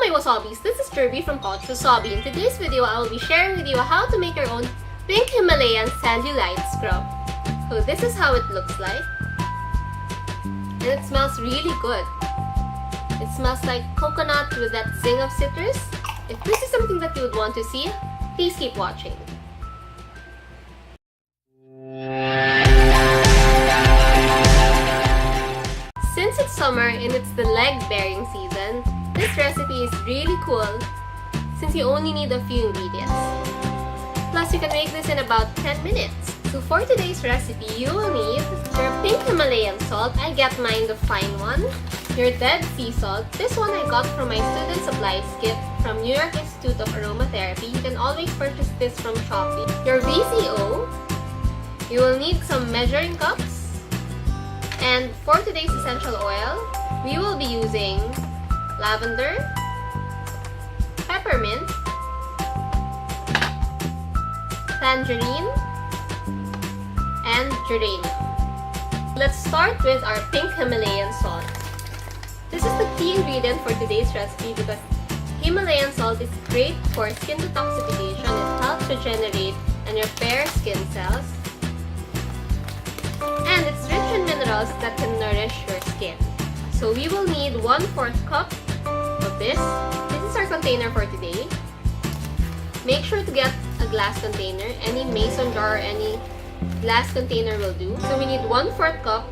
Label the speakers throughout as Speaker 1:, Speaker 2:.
Speaker 1: my wasabis, this is Jirbie from Couchwasabi. In today's video, I will be sharing with you how to make your own pink Himalayan cellulite scrub. So this is how it looks like. And it smells really good. It smells like coconut with that zing of citrus. If this is something that you would want to see, please keep watching. Since it's summer and it's the leg bearing season, this recipe is really cool since you only need a few ingredients. Plus, you can make this in about 10 minutes. So for today's recipe, you will need your pink Himalayan salt. I get mine the fine one. Your Dead Sea salt. This one I got from my student supplies kit from New York Institute of Aromatherapy. You can always purchase this from Shopee. Your VCO. You will need some measuring cups. And for today's essential oil, we will be using lavender, peppermint, tangerine, and geranium. Let's start with our pink Himalayan salt. This is the key ingredient for today's recipe because Himalayan salt is great for skin detoxification. It helps regenerate and repair skin cells. And it's rich in minerals that can nourish your skin. So we will need 1/4 cup of this. This is our container for today. Make sure to get a glass container. Any mason jar or any glass container will do. So we need 1/4 cup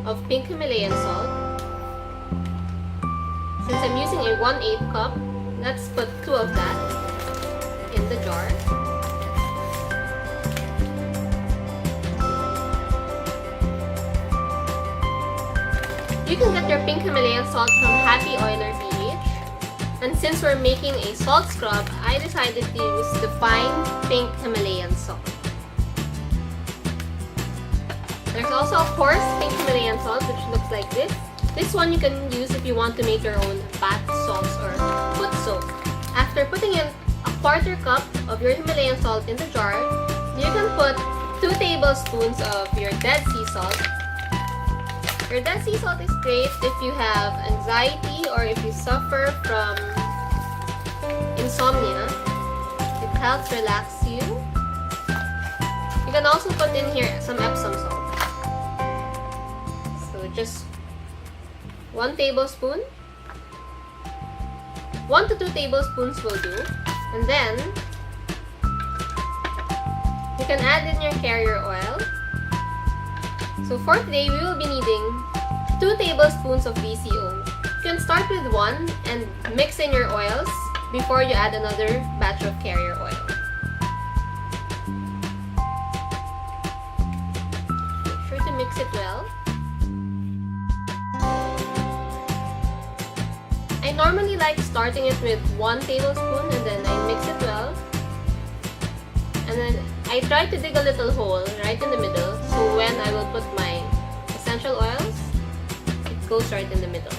Speaker 1: of pink Himalayan salt. Since I'm using a 1/8 cup, let's put 2 of that in the jar. You can get your pink Himalayan salt from Happy Oiler PH. And since we're making a salt scrub, I decided to use the fine pink Himalayan salt. There's also a coarse pink Himalayan salt which looks like this. This one you can use if you want to make your own bath salts or foot soap. After putting in a 1/4 cup of your Himalayan salt in the jar, you can put 2 tablespoons of your Dead Sea salt. Your Dead Sea salt is great if you have anxiety or if you suffer from insomnia. It helps relax you. You can also put in here some Epsom salt. So just 1 tablespoon. 1 to 2 tablespoons will do. And then, you can add in your carrier oil. So for today, we will be needing 2 tablespoons of VCO. You can start with 1 and mix in your oils before you add another batch of carrier oil. Make sure to mix it well. I normally like starting it with 1 tablespoon and then I mix it well. And then I try to dig a little hole right in the middle, so when I will put my essential oils, it goes right in the middle.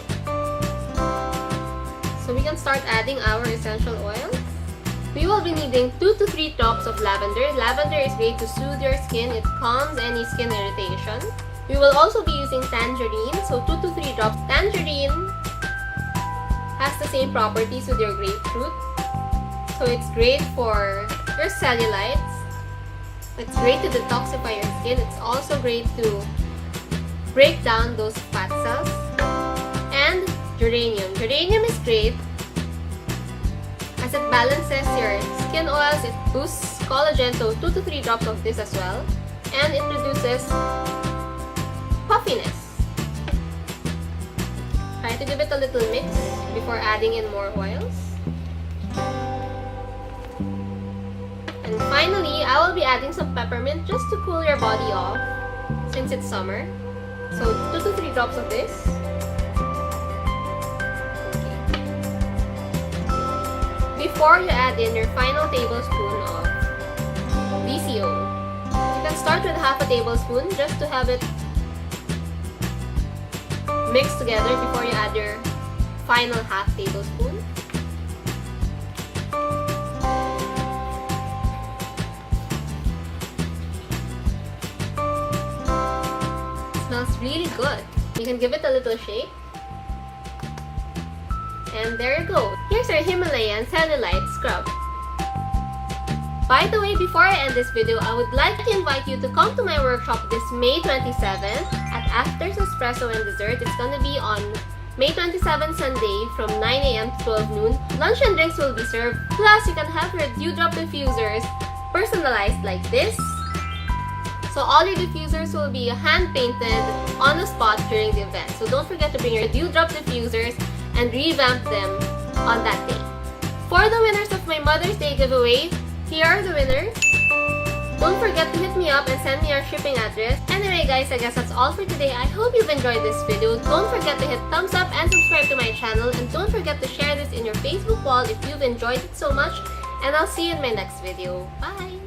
Speaker 1: So we can start adding our essential oils. We will be needing 2 to 3 drops of lavender. Lavender is great to soothe your skin. It calms any skin irritation. We will also be using tangerine, so 2 to 3 drops. Tangerine has the same properties with your grapefruit, so it's great for your cellulites. It's great to detoxify your skin. It's also great to break down those fat cells. And geranium. Geranium is great as it balances your skin oils. It boosts collagen, so 2 to 3 drops of this as well. And it reduces puffiness. Try to give it a little mix before adding in more oils. And finally, I will be adding some peppermint just to cool your body off since it's summer. So 2 to 3 drops of this. Okay. Before you add in your final tablespoon of VCO, you can start with half a tablespoon just to have it mixed together before you add your final half tablespoon. Smells really good. You can give it a little shake. And there you go. Here's our Himalayan Cellulite Scrub. By the way, before I end this video, I would like to invite you to come to my workshop this May 27th at After's Espresso and Dessert. It's gonna be on May 27 Sunday from 9 a.m. to 12 noon. Lunch and drinks will be served. Plus, you can have your dewdrop diffusers personalized like this. So all your diffusers will be hand-painted on the spot during the event. So don't forget to bring your dewdrop diffusers and revamp them on that day. For the winners of my Mother's Day giveaway, here are the winners. Don't forget to hit me up and send me your shipping address. Anyway guys, I guess that's all for today. I hope you've enjoyed this video. Don't forget to hit thumbs up and subscribe to my channel. And don't forget to share this in your Facebook wall if you've enjoyed it so much. And I'll see you in my next video. Bye!